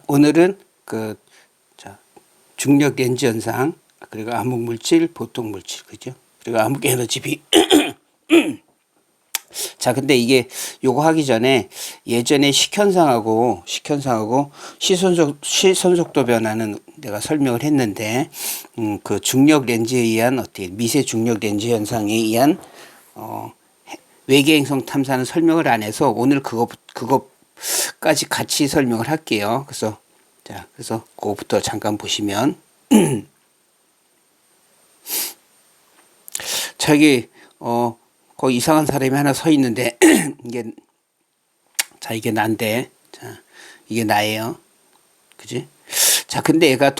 오늘은 중력 렌즈 현상, 그리고 암흑 물질, 보통 물질, 그죠? 그리고 암흑 에너지 비. 자, 근데 이게 요거 하기 전에 예전에 식현상하고 시선속도 변화는 내가 설명을 했는데, 그 중력 렌즈에 의한 미세 중력 렌즈 현상에 의한 외계 행성 탐사는 설명을 안 해서 오늘 그거까지 같이 설명을 할게요. 그래서 그거부터 잠깐 보시면 저기 거기 이상한 사람이 하나 서 있는데 이게 난데, 이게 나예요. 그지? 자, 근데 얘가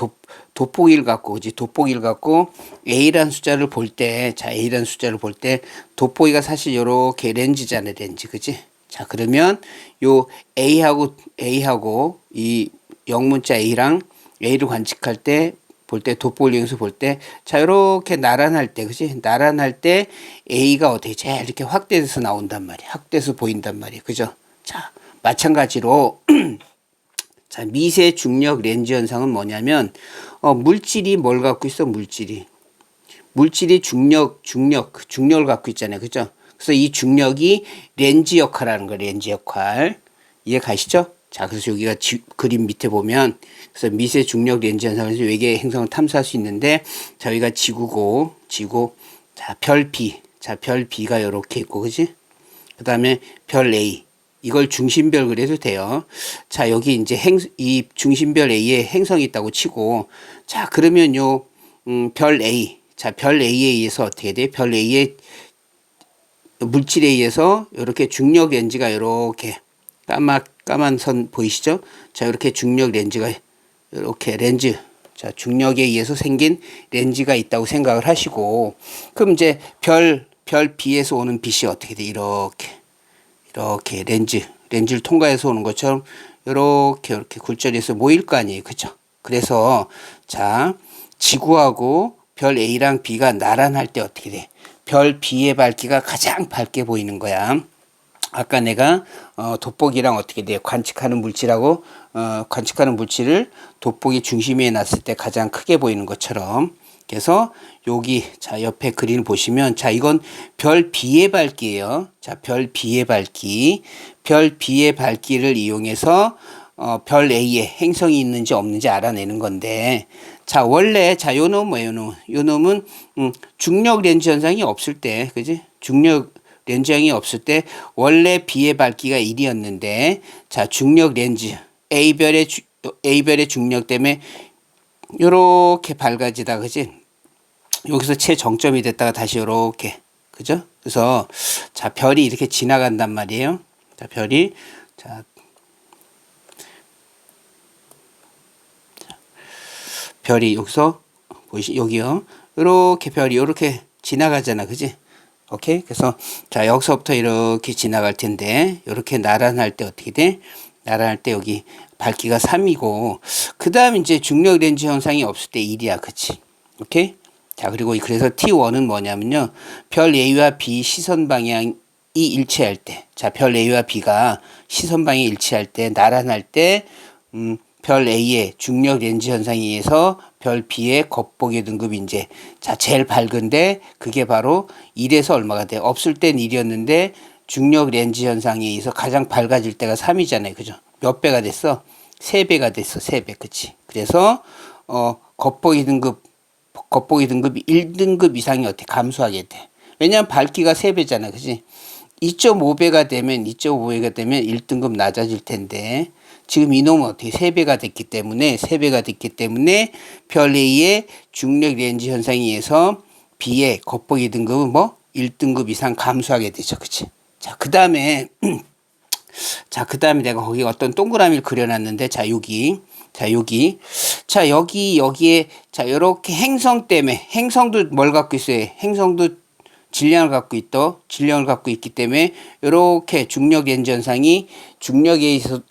돋보기를 갖고, 그지? 돋보기를 갖고 A라는 숫자를 볼 때, A라는 숫자를 볼 때 돋보기가 사실 요렇게 렌즈잖아요, 렌즈. 그지? 자, 그러면 요 A하고 이 영문자 A랑 A를 관측할 때, 돋보기를 이용해서 볼 때, 자, 요렇게 나란할 때, 그지? 나란할 때 A가 어떻게 제일 이렇게 확대돼서 나온단 말이야. 확대해서 보인단 말이야. 그죠? 자, 마찬가지로 자, 미세 중력 렌즈 현상은 뭐냐면, 물질이 뭘 갖고 있어, 물질이 중력을 갖고 있잖아요. 그죠? 그래서 이 중력이 렌즈 역할을 하는 거예요, 렌즈 역할. 이해 가시죠? 자, 그래서 여기가 그림 밑에 보면, 그래서 미세 중력 렌즈 현상에서 외계 행성을 탐사할 수 있는데, 자, 여기가 지구, 자, 별 B. 자, 별 B가 이렇게 있고, 그지? 그 다음에 별 A. 이걸 중심별 그래도 돼요. 자, 여기 이제 이 중심별 A에 행성이 있다고 치고, 자, 그러면 별 A. 자, 별 A에 의해서 어떻게 돼? 별 A의 물질에 의해서 이렇게 중력 렌즈가 이렇게 까만 선 보이시죠? 자, 이렇게 중력 렌즈가 이렇게 자, 중력에 의해서 생긴 렌즈가 있다고 생각을 하시고, 그럼 이제 별 B에서 오는 빛이 어떻게 돼? 이렇게 렌즈를 통과해서 오는 것처럼 이렇게 굴절해서 모일 거 아니에요. 그죠? 그래서 자, 지구하고 별 A랑 B가 나란할 때 어떻게 돼? 별 B의 밝기가 가장 밝게 보이는 거야. 아까 내가 돋보기랑 어떻게 돼? 관측하는 물질을 돋보기 중심에 놨을 때 가장 크게 보이는 것처럼. 그래서 여기 자, 옆에 그림을 보시면, 자, 이건 별 B의 밝기예요. 자, 별 B의 밝기를 이용해서 별 A에 행성이 있는지 없는지 알아내는 건데, 자, 원래 요 놈은 중력 렌즈 현상이 없을 때, 그지? 중력 렌즈 현상이 없을 때 원래 B의 밝기가 1이었는데, 자, 중력 렌즈 A별의 중력 때문에 요렇게 밝아지다, 그지? 여기서 최정점이 됐다가 다시 요렇게, 그죠? 그래서 자, 별이 이렇게 지나간단 말이에요. 자, 별이 여기서 여기요. 요렇게 별이 요렇게 지나가잖아, 그지? 오케이? 그래서 자, 여기서부터 이렇게 지나갈 텐데, 요렇게 나란할 때 어떻게 돼? 나란할 때 여기 밝기가 3이고, 그 다음 이제 중력 렌즈 현상이 없을 때 1이야, 그치? 오케이? 자, 그리고 그래서 T1은 뭐냐면요, 별 A와 B 시선 방향이 일치할 때, 자, 별 A와 B가 시선 방향이 일치할 때, 나란할 때, 별 A의 중력 렌즈 현상에 의해서 별 B의 겉보기 등급이 이제, 자, 제일 밝은데, 그게 바로 1에서 얼마가 돼? 없을 땐 1이었는데, 중력 렌즈 현상에 의해서 가장 밝아질 때가 3이잖아요. 그죠? 몇 배가 됐어? 3배가 됐어. 3배. 그치? 그래서, 겉보기 등급이 1등급 이상이 어떻게 감소하게 돼. 왜냐면 밝기가 3배잖아. 그지? 2.5배가 되면 1등급 낮아질 텐데, 지금 이놈은 어떻게 3배가 됐기 때문에 별 A의 중력 렌즈 현상에 의해서 B의 겉보기 등급은 1등급 이상 감소하게 되죠. 그치? 자, 그 다음에 내가 거기 어떤 동그라미를 그려놨는데, 여기에, 자, 요렇게 행성 때문에, 행성도 뭘 갖고 있어요? 행성도 질량을 갖고 있기 때문에, 요렇게 중력 렌즈 현상이 중력에 의해서,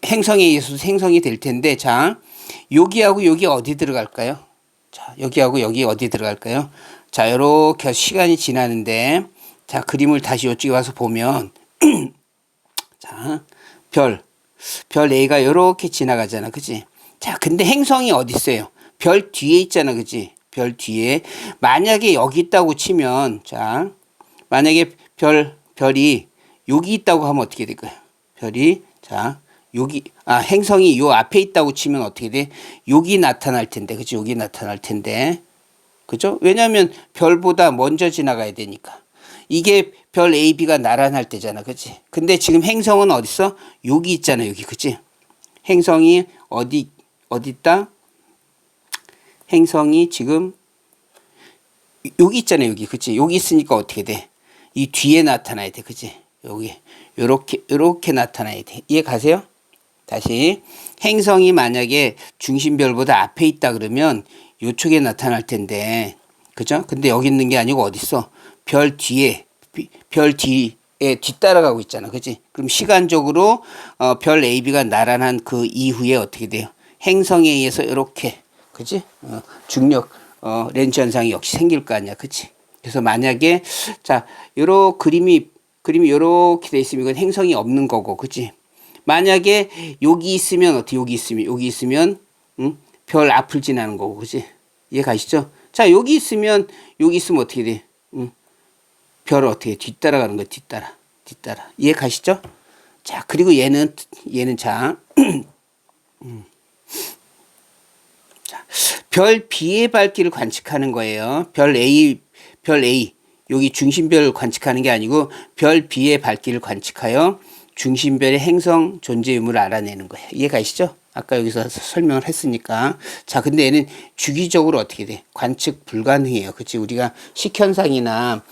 행성에 의해서 생성이 될 텐데, 자, 여기하고 여기 어디 들어갈까요? 자, 여기하고 여기 어디 들어갈까요? 자, 요렇게 시간이 지나는데, 자, 그림을 다시 이쪽에 와서 보면, 자, 별 A가 이렇게 지나가잖아. 그치? 자, 근데 행성이 어디 있어요? 별 뒤에 있잖아. 그치? 별 뒤에. 만약에 여기 있다고 치면, 자, 만약에 별이 여기 있다고 하면 어떻게 될까요? 별이, 자, 여기, 행성이 요 앞에 있다고 치면 어떻게 돼? 여기 나타날 텐데. 그치? 여기 나타날 텐데. 그죠? 왜냐면 별보다 먼저 지나가야 되니까. 이게 별 A, B가 나란할 때잖아. 그치? 근데 지금 행성은 어디 있어? 여기 있잖아. 여기. 그치? 행성이 어디 있다? 행성이 지금 여기 있잖아. 여기. 그치? 여기 있으니까 어떻게 돼? 이 뒤에 나타나야 돼. 그치? 여기. 요렇게 나타나야 돼. 이해 가세요? 다시. 행성이 만약에 중심별보다 앞에 있다 그러면 요쪽에 나타날 텐데. 그죠? 근데 여기 있는 게 아니고 어디 있어? 별 뒤에 뒤따라가고 있잖아. 그치? 그럼 시간적으로 별 AB가 나란한 그 이후에 어떻게 돼요? 행성에 의해서 이렇게, 그치? 중력 렌즈 현상이 역시 생길 거 아니야. 그치? 그래서 만약에 자, 그림이 요렇게 돼 있으면 이건 행성이 없는 거고. 그치? 만약에 여기 있으면 어떻게 여기 있으면 별 앞을 지나는 거고. 그치? 이해 가시죠? 자, 여기 있으면 어떻게 돼? 별 어떻게 뒤따라가는 거야. 뒤따라. 이해 가시죠? 자, 그리고 얘는 자, 자, 별 B의 밝기를 관측하는 거예요. 별 A 여기 중심별을 관측하는 게 아니고 별 B의 밝기를 관측하여 중심별의 행성 존재 의무를 알아내는 거예요. 이해 가시죠? 아까 여기서 설명을 했으니까. 자, 근데 얘는 주기적으로 어떻게 돼? 관측 불가능해요. 그치? 우리가 식현상이나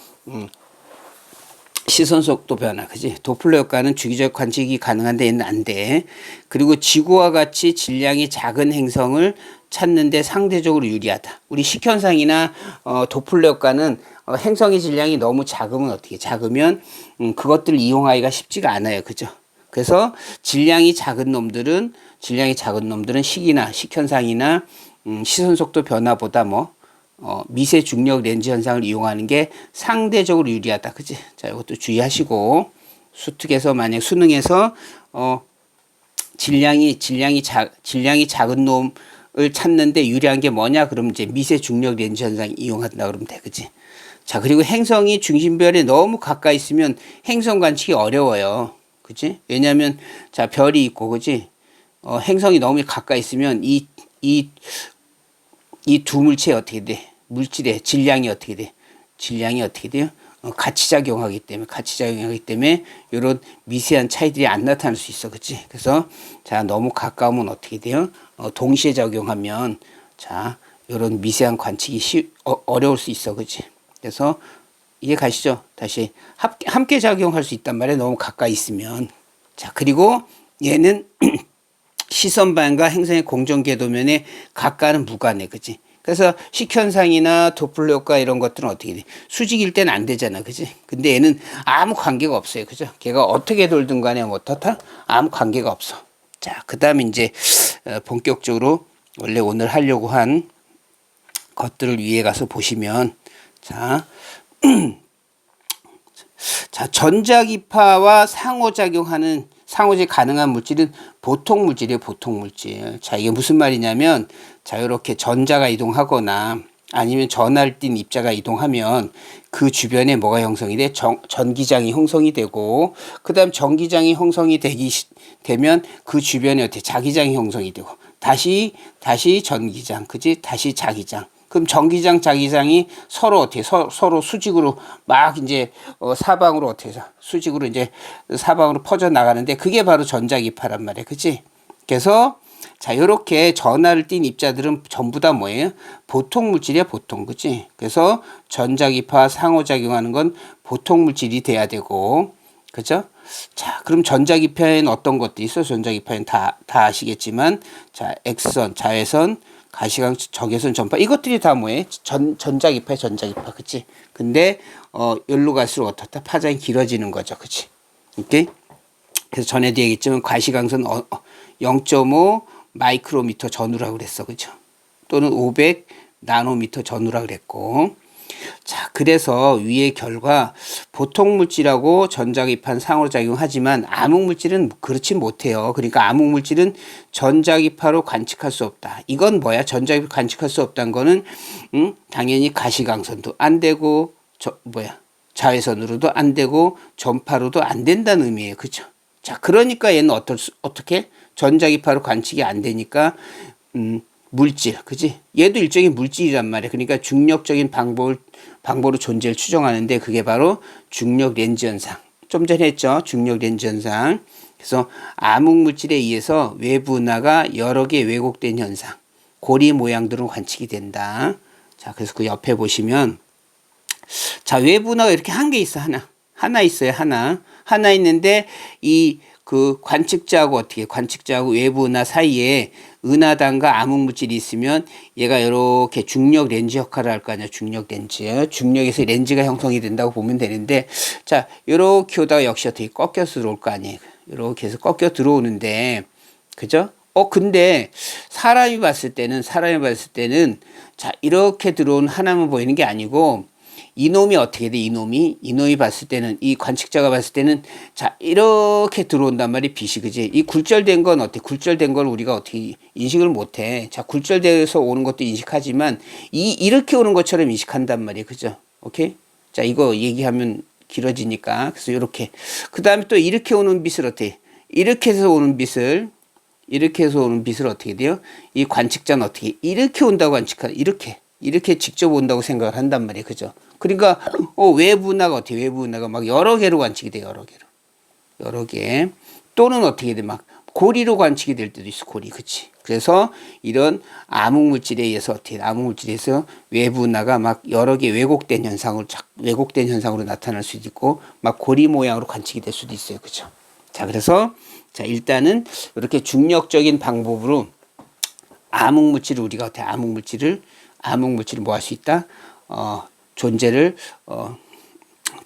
시선 속도 변화, 그지? 도플러 효과는 주기적 관측이 가능한데 얘는 안 돼. 그리고 지구와 같이 질량이 작은 행성을 찾는데 상대적으로 유리하다. 우리 식현상이나 도플러 효과는 행성의 질량이 너무 작으면 어떻게? 작으면 그것들을 이용하기가 쉽지가 않아요, 그죠? 그래서 질량이 작은 놈들은 식현상이나 시선 속도 변화보다 미세 중력 렌즈 현상을 이용하는 게 상대적으로 유리하다. 그치? 자, 이것도 주의하시고, 수능에서, 질량이 작은 놈을 찾는데 유리한 게 뭐냐? 그러면 이제 미세 중력 렌즈 현상 이용한다. 그러면 돼. 그치? 자, 그리고 행성이 중심별에 너무 가까이 있으면 행성 관측이 어려워요. 그치? 왜냐면, 자, 별이 있고, 그치? 행성이 너무 가까이 있으면 이 두 물체에 어떻게 돼? 물질의 질량이 어떻게 돼요? 같이 작용하기 때문에 이런 미세한 차이들이 안 나타날 수 있어. 그치? 그래서 자, 너무 가까우면 어떻게 돼요? 동시에 작용하면 자, 이런 미세한 관측이 어려울 수 있어. 그치? 그래서 이해 가시죠? 다시 함께 작용할 수 있단 말이에요. 너무 가까이 있으면. 자, 그리고 얘는 시선 방향과 행성의 공정 궤도면에 각각은 무관해. 그치? 그래서 식현상이나 도플러 효과 이런 것들은 어떻게 돼? 수직일 때는 안 되잖아. 그치? 근데 얘는 아무 관계가 없어요. 그죠? 걔가 어떻게 돌든 간에 어떻다? 아무 관계가 없어. 자, 그 다음에 이제 본격적으로 원래 오늘 하려고 한 것들을 위에 가서 보시면 자, 자, 전자기파와 상호작용이 가능한 물질은 보통 물질이에요. 보통 물질. 자, 이게 무슨 말이냐면 자, 이렇게 전자가 이동하거나 아니면 전하를 띤 입자가 이동하면 그 주변에 뭐가 형성이 돼? 전기장이 형성이 되고 그 다음 전기장이 형성이 되면 그 주변에 어떻게 자기장이 형성이 되고 다시 전기장, 그지? 다시 자기장. 그럼 전기장, 자기장이 서로 어떻게 서로 수직으로 막 이제 사방으로 어떻게 해서 수직으로 이제 사방으로 퍼져 나가는데 그게 바로 전자기파란 말이야, 그렇지? 그래서 자, 요렇게 전하를 띤 입자들은 전부 다 뭐예요? 보통 물질이야, 보통, 그렇지? 그래서 전자기파 상호작용하는 건 보통 물질이 돼야 되고, 그죠? 자, 그럼 전자기파에는 어떤 것도 있어? 전자기파에는 다 아시겠지만, 자, X선, 자외선, 가시광, 적외선, 전파 이것들이 다 뭐예요? 전자기파, 그치? 근데 여기로 갈수록 어떻다? 파장이 길어지는 거죠, 그치? 오케이? 그래서 전에도 얘기했지만 가시광선 0.5 마이크로미터 전후라고 그랬어, 그죠? 또는 500 나노미터 전후라고 그랬고, 자, 그래서 위의 결과 보통 물질하고 전자기판 상호작용하지만 암흑물질은 그렇지 못해요. 그러니까 암흑물질은 전자기파로 관측할 수 없다. 이건 뭐야? 전자기파 관측할 수 없다는 거는 당연히 가시광선도 안 되고 자외선으로도 안 되고 전파로도 안 된다는 의미예요. 그렇죠? 자, 그러니까 얘는 어떻게 전자기파로 관측이 안 되니까 물질, 그지? 얘도 일종의 물질이란 말이야. 그러니까 중력적인 방법으로 존재를 추정하는데 그게 바로 중력 렌즈 현상. 좀 전에 했죠? 중력 렌즈 현상. 그래서 암흑물질에 의해서 외부 은하가 여러 개 왜곡된 현상. 고리 모양들은 관측이 된다. 자, 그래서 그 옆에 보시면 자, 외부 은하가 이렇게 한 개 있어. 하나 있어요. 하나 있는데 그 관측자하고 외부 은하 사이에 은하단과 암흑물질이 있으면 얘가 이렇게 중력 렌즈 역할을 할 거 아니야. 중력 렌즈. 중력에서 렌즈가 형성이 된다고 보면 되는데, 자, 요렇게 오다가 역시 어떻게 꺾여서 들어올 거 아니에요. 요렇게 해서 꺾여 들어오는데, 그죠? 근데 사람이 봤을 때는, 자, 이렇게 들어온 하나만 보이는 게 아니고, 이놈이 어떻게 돼? 이놈이 봤을 때는, 이 관측자가 봤을 때는, 자, 이렇게 들어온단 말이야, 빛이, 그지? 이 굴절된 건 어때? 굴절된 걸 우리가 어떻게 인식을 못 해. 자, 굴절돼서 오는 것도 인식하지만, 이렇게 오는 것처럼 인식한단 말이야, 그죠? 오케이? 자, 이거 얘기하면 길어지니까. 그래서 이렇게. 그 다음에 또 이렇게 오는 빛을 어떻게? 이렇게 해서 오는 빛을 어떻게 돼요? 이 관측자는 어떻게? 이렇게 온다고 이렇게 직접 온다고 생각을 한단 말이에요. 그죠? 그러니까, 외부 은하가 어떻게, 외부 은하가 막 여러 개로 관측이 돼, 여러 개. 또는 어떻게 돼, 막 고리로 관측이 될 때도 있어, 고리. 그치? 그래서 이런 암흑물질에 의해서 외부 은하가 막 여러 개 왜곡된 현상으로 나타날 수도 있고, 막 고리 모양으로 관측이 될 수도 있어요. 그죠? 자, 그래서, 자, 일단은 이렇게 중력적인 방법으로 암흑물질을 뭐 할 수 있다? 존재를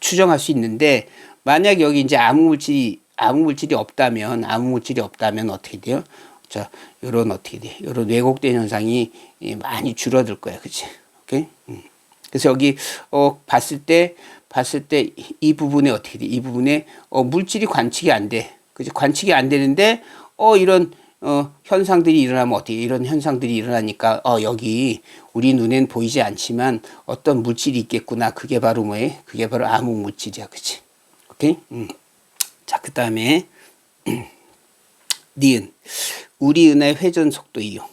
추정할 수 있는데, 만약 여기 이제 암흑물질이 없다면 어떻게 돼요? 자, 요런 왜곡된 현상이 많이 줄어들 거야. 그치? 오케이? 그래서 여기 봤을 때 이 부분에 어떻게 돼? 이 부분에 물질이 관측이 안 돼. 그치? 관측이 안 되는데 이런 현상들이 일어나면 어떻게, 이런 현상들이 일어나니까, 여기, 우리 눈엔 보이지 않지만 어떤 물질이 있겠구나. 그게 바로 뭐예요? 그게 바로 암흑물질이야. 그치? 오케이? 자, 그 다음에, 니은. 우리 은하의 회전 속도 이용.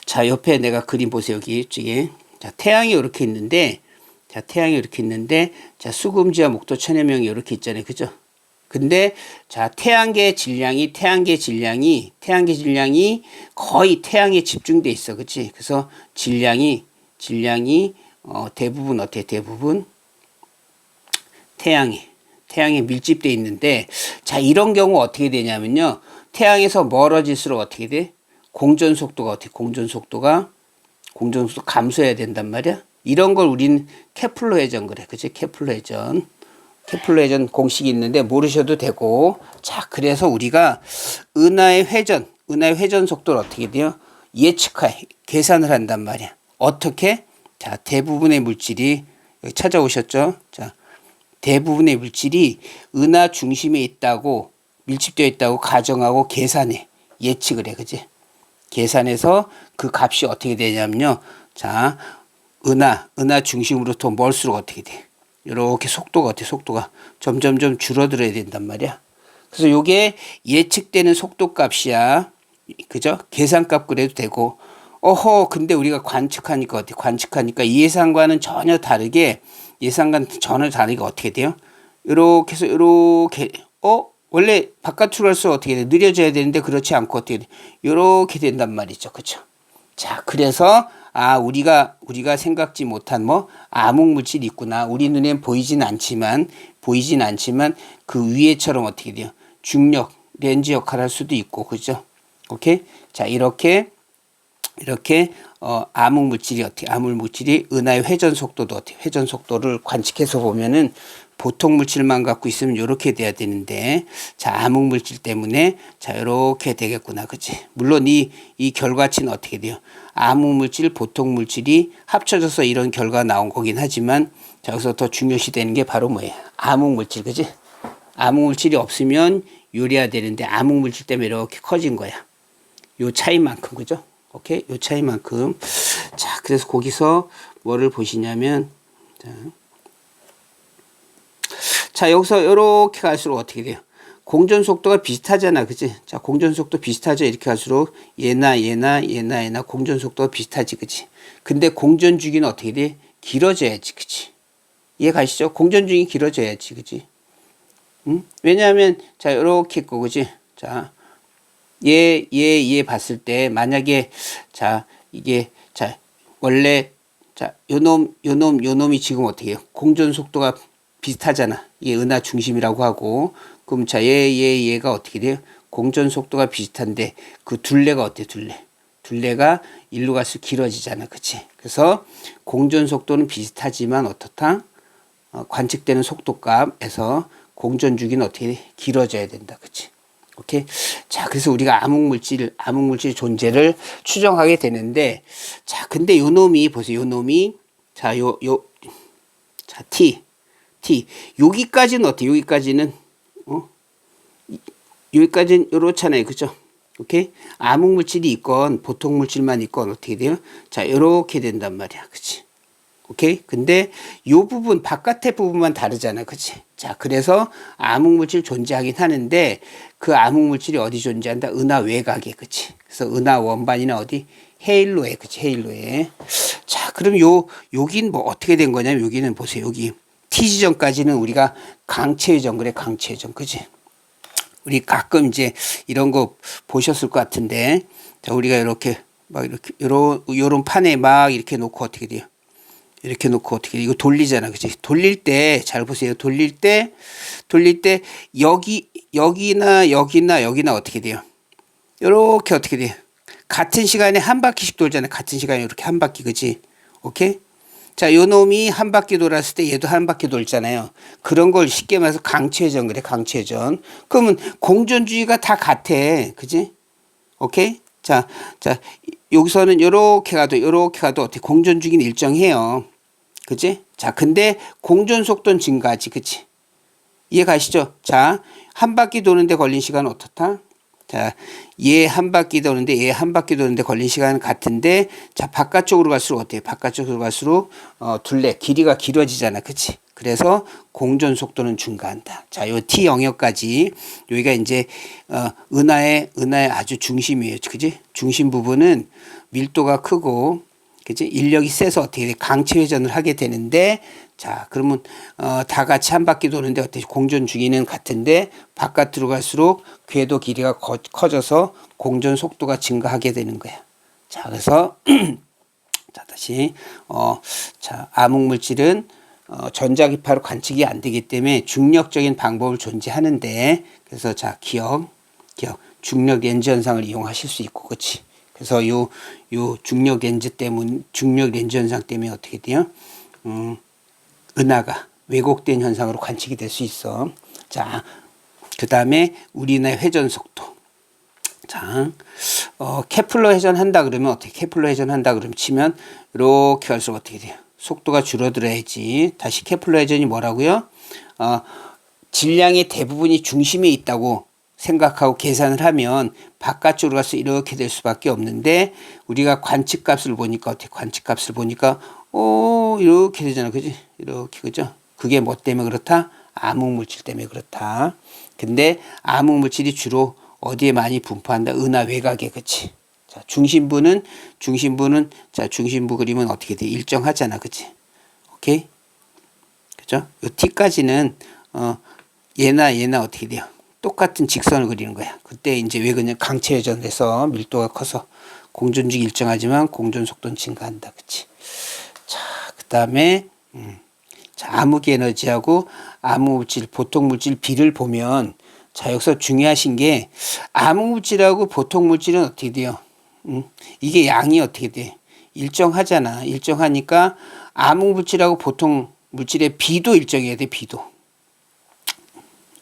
자, 옆에 내가 그림 보세요. 여기 이쪽에. 자, 태양이 이렇게 있는데, 자, 수금지와 목도 천여명이 이렇게 있잖아요. 그죠? 근데, 자, 태양계 질량이 거의 태양에 집중돼 있어. 그치? 그래서 질량이, 대부분 어때? 대부분 태양에 밀집돼 있는데, 자, 이런 경우 어떻게 되냐면요. 태양에서 멀어질수록 어떻게 돼? 공전 속도가 감소해야 된단 말이야. 이런 걸 우린 케플러 회전 그래. 그치? 케플러 회전 공식이 있는데 모르셔도 되고. 자, 그래서 우리가 은하의 회전 속도를 어떻게 돼요? 계산을 한단 말이야. 어떻게? 자, 대부분의 물질이, 여기 찾아오셨죠? 자, 대부분의 물질이 은하 중심에 밀집되어 있다고 가정하고 예측을 해. 그지? 계산해서 그 값이 어떻게 되냐면요. 자, 은하 중심으로부터 멀수록 어떻게 돼? 이렇게 속도가 점점점 줄어들어야 된단 말이야. 그래서 요게 예측되는 속도 값이야. 그죠? 계산값 그래도 되고. 근데 우리가 관측하니까 예상과는 전혀 다르게 어떻게 돼요? 요렇게 해서 원래 바깥으로 갈수록 어떻게 돼? 느려져야 되는데 그렇지 않고 어떻게 돼? 요렇게 된단 말이죠. 그쵸? 자, 그래서 우리가 생각지 못한 암흑물질이 있구나. 우리 눈엔 보이진 않지만 그 위에처럼 어떻게 돼요? 중력 렌즈 역할을 할 수도 있고. 그죠? 오케이? 자, 이렇게 이렇게 암흑물질이 어떻게 암흑물질이 은하의 회전 속도도 어떻게 회전 속도를 관측해서 보면은 보통 물질만 갖고 있으면 이렇게 돼야 되는데 자 암흑물질 때문에 자 이렇게 되겠구나 그치 물론 이 결과치는 어떻게 돼요 암흑물질 보통 물질이 합쳐져서 이런 결과가 나온 거긴 하지만 자 여기서 더 중요시 되는 게 바로 뭐예요 암흑물질 그치 암흑물질이 없으면 요래야 되는데 암흑물질 때문에 이렇게 커진 거야 요 차이만큼 그죠 오케이 요 차이만큼 자 그래서 거기서 뭐를 보시냐면 자 여기서 이렇게 갈수록 어떻게 돼요 공전 속도가 비슷하잖아 그치 자 공전 속도 비슷하죠 이렇게 갈수록 얘나 공전 속도가 비슷하지 그치 근데 공전 주기는 어떻게 돼 길어져야지 그치 이해 가시죠 공전 주기 길어져야지 그치 왜냐하면 자 이렇게 있고 그치 자 얘 봤을 때 만약에 자 이게 자 원래 자 요놈이 지금 어떻게 해요 공전 속도가 비슷하잖아 이게 은하 중심이라고 하고 그럼 자 얘가 어떻게 돼요 공전 속도가 비슷한데 그 둘레가 어때 둘레가 일로 갈수록 길어지잖아 그치 그래서 공전 속도는 비슷하지만 어떻다 관측되는 속도값에서 공전 주기는 어떻게 돼? 길어져야 된다 그치 오케이. 자, 그래서 우리가 암흑물질 존재를 추정하게 되는데, 자, 근데 요 놈이, 보세요. 요 놈이, 자, 자, T. 여기까지는 어때요? 여기까지는, 여기까지는 요렇잖아요. 그죠? 오케이. 암흑물질이 있건, 보통 물질만 있건 어떻게 돼요? 자, 요렇게 된단 말이야. 그치? 오케이. 근데 요 부분, 바깥의 부분만 다르잖아. 그치? 자, 그래서 암흑물질 존재하긴 하는데 그 암흑물질이 어디 존재한다? 은하 외곽에. 그치? 그래서 은하 원반이나 어디? 헤일로에. 그치? 헤일로에. 자, 그럼 여긴 뭐 어떻게 된 거냐면 여기는 보세요. 여기 T지점까지는 우리가 강체회전 그래. 강체회전. 그치? 우리 가끔 이제 이런 거 보셨을 것 같은데 자, 우리가 이렇게 막 이렇게 요런 판에 막 이렇게 놓고 어떻게 돼요? 이렇게 놓고 어떻게 이거 돌리잖아 그치 돌릴 때 잘 보세요 돌릴 때 여기나 어떻게 돼요 요렇게 어떻게 돼요 같은 시간에 한 바퀴씩 돌잖아요 같은 시간에 이렇게 한 바퀴 그치 오케이 자 요 놈이 한 바퀴 돌았을 때 얘도 한 바퀴 돌잖아요 그런 걸 쉽게 말해서 강체전 그래 강체전 그러면 공전주의가 다 같아 그치 오케이 자 여기서는 요렇게 가도 어떻게 공전 주기는 일정해요. 그치? 자, 근데 공전 속도는 증가하지. 그치? 이해 가시죠? 자, 한 바퀴 도는데 걸린 시간은 어떻다? 자, 얘 한 바퀴 도는데 걸린 시간은 같은데 자, 바깥쪽으로 갈수록 어때요? 바깥쪽으로 갈수록 둘레 길이가 길어지잖아. 그치? 그래서 공전 속도는 증가한다. 자, 요 T 영역까지 여기가 이제 은하의 아주 중심이에요. 그지? 중심 부분은 밀도가 크고 그지? 인력이 세서 어떻게 돼? 강체 회전을 하게 되는데 자, 그러면 다 같이 한 바퀴 도는데 어때? 공전 주기는 같은데 바깥으로 갈수록 궤도 길이가 커져서 공전 속도가 증가하게 되는 거야. 자, 그래서 자, 다시 자, 암흑 물질은 전자기파로 관측이 안 되기 때문에 중력적인 방법을 존재하는데 그래서 자 기억 중력 렌즈 현상을 이용하실 수 있고 그렇지 그래서 요 중력 렌즈 현상 때문에 어떻게 돼요 은하가 왜곡된 현상으로 관측이 될 수 있어 자 그 다음에 우리나라의 회전 속도 자 케플러 회전한다 그러면 어떻게 케플러 회전한다 그러면 치면 이렇게 갈수록 어떻게 돼요 속도가 줄어들어야지. 다시 케플러 회전이 뭐라고요? 질량의 대부분이 중심에 있다고 생각하고 계산을 하면 바깥쪽으로 가서 이렇게 될 수밖에 없는데 우리가 관측값을 보니까 어떻게 관측값을 보니까 이렇게 되잖아. 그지? 이렇게 그죠? 그게 뭐 때문에 그렇다? 암흑물질 때문에 그렇다. 근데 암흑물질이 주로 어디에 많이 분포한다? 은하 외곽에. 그치? 자, 중심부는 자, 중심부 그림은 어떻게 돼? 일정하잖아. 그치? 오케이? 그죠? 요 T까지는 얘나 어떻게 돼요? 똑같은 직선을 그리는 거야. 그때 이제 왜 그냥 강체 회전해서 밀도가 커서 공전주기 일정하지만 공전 속도는 증가한다. 그치? 자, 그다음에 자, 암흑 에너지하고 암흑 물질, 보통 물질 비를 보면 자, 여기서 중요하신 게 암흑 물질하고 보통 물질은 어떻게 돼요? 이게 양이 어떻게 돼? 일정하잖아. 일정하니까 암흑 물질하고 보통 물질의 비도 일정해야 돼, 비도.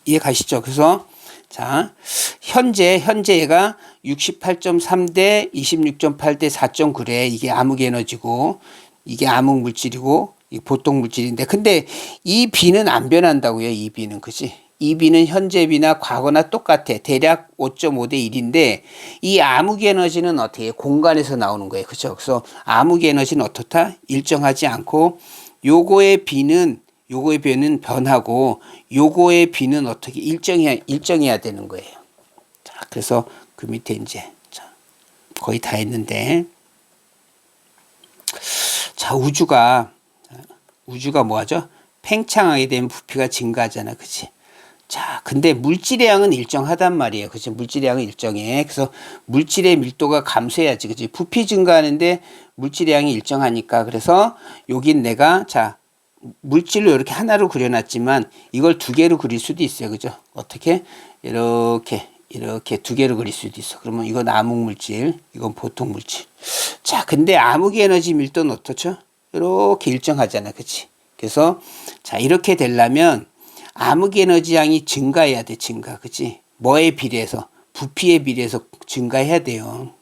이해 가시죠? 그래서 자, 현재 얘가 68.3 대 26.8 대 4.9래. 이게 암흑 에너지고 이게 암흑 물질이고 이 보통 물질인데 근데 이 B는 안 변한다고요. 이 B는 그지? 이 B는 현재 B나 과거나 똑같아. 대략 5.5 대 1인데 이 암흑 에너지는 어떻게 공간에서 나오는 거예요. 그렇죠? 그래서 암흑 에너지는 어떻다? 일정하지 않고 요거의 B는 변하고 요거의 B는 어떻게 일정해야 되는 거예요. 자, 그래서 그 밑에 이제 자, 거의 다 했는데 자, 우주가 뭐하죠? 팽창하게 되면 부피가 증가하잖아. 그치? 자, 근데 물질의 양은 일정하단 말이에요. 그치? 물질의 양은 일정해. 그래서 물질의 밀도가 감소해야지. 그치? 부피 증가하는데 물질의 양이 일정하니까. 그래서 여긴 내가, 자, 물질로 이렇게 하나로 그려놨지만 이걸 두 개로 그릴 수도 있어요. 그죠? 어떻게? 이렇게 두 개로 그릴 수도 있어. 그러면 이건 암흑 물질, 이건 보통 물질. 자, 근데 암흑 에너지 밀도는 어떻죠? 이렇게 일정하잖아. 그치? 그래서, 자, 이렇게 되려면 암흑 에너지 양이 증가해야 돼, 증가. 그치? 뭐에 비례해서? 부피에 비례해서 증가해야 돼요.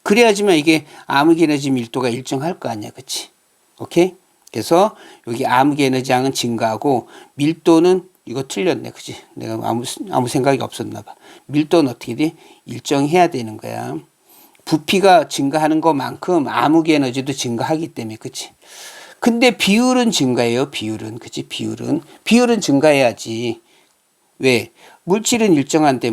그래야지만 이게 암흑 에너지 밀도가 일정할 거 아니야. 그치? 오케이? 그래서 여기 암흑 에너지 양은 증가하고 밀도는 이거 틀렸네. 그치? 내가 아무 생각이 없었나 봐. 밀도는 어떻게 돼? 일정해야 되는 거야. 부피가 증가하는 것만큼 암흑 에너지도 증가하기 때문에. 그치? 근데 비율은 증가해요. 비율은. 그치? 비율은 증가해야지. 왜? 물질은 일정한데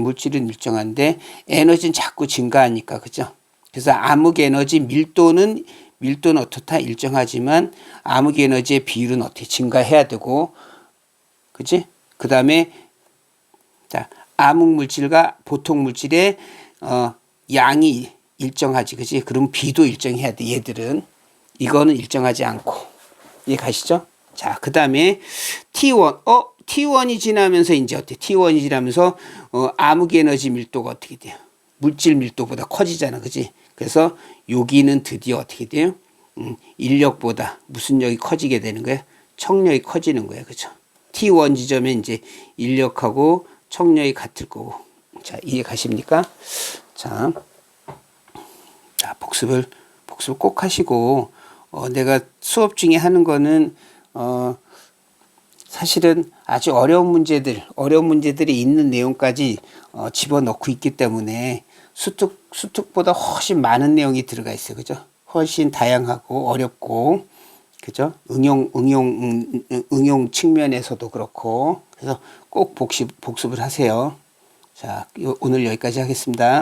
에너지는 자꾸 증가하니까. 그죠? 그래서 암흑 에너지 밀도는 어떻다? 일정하지만 암흑 에너지의 비율은 어떻게 증가해야 되고. 그치? 그 다음에 자, 암흑 물질과 보통 물질의 양이 일정하지. 그치? 그럼 비도 일정해야 돼. 얘들은. 이거는 일정하지 않고. 이해 가시죠? 자, 그 다음에 T1. T1이 지나면서 이제 어때? T1이 지나면서 암흑 에너지 밀도가 어떻게 돼요? 물질 밀도보다 커지잖아. 그지? 그래서 여기는 드디어 어떻게 돼요? 인력보다 무슨 력이 커지게 되는 거야? 척력이 커지는 거야. 그죠? T1 지점에 이제 인력하고 척력이 같을 거고. 자, 이해 가십니까? 자, 복습을 꼭 하시고, 내가 수업 중에 하는 거는, 사실은 아주 어려운 문제들이 있는 내용까지 집어넣고 있기 때문에 수특보다 훨씬 많은 내용이 들어가 있어요. 그죠? 훨씬 다양하고 어렵고, 그죠? 응용 측면에서도 그렇고, 그래서 꼭 복습을 하세요. 자, 오늘 여기까지 하겠습니다.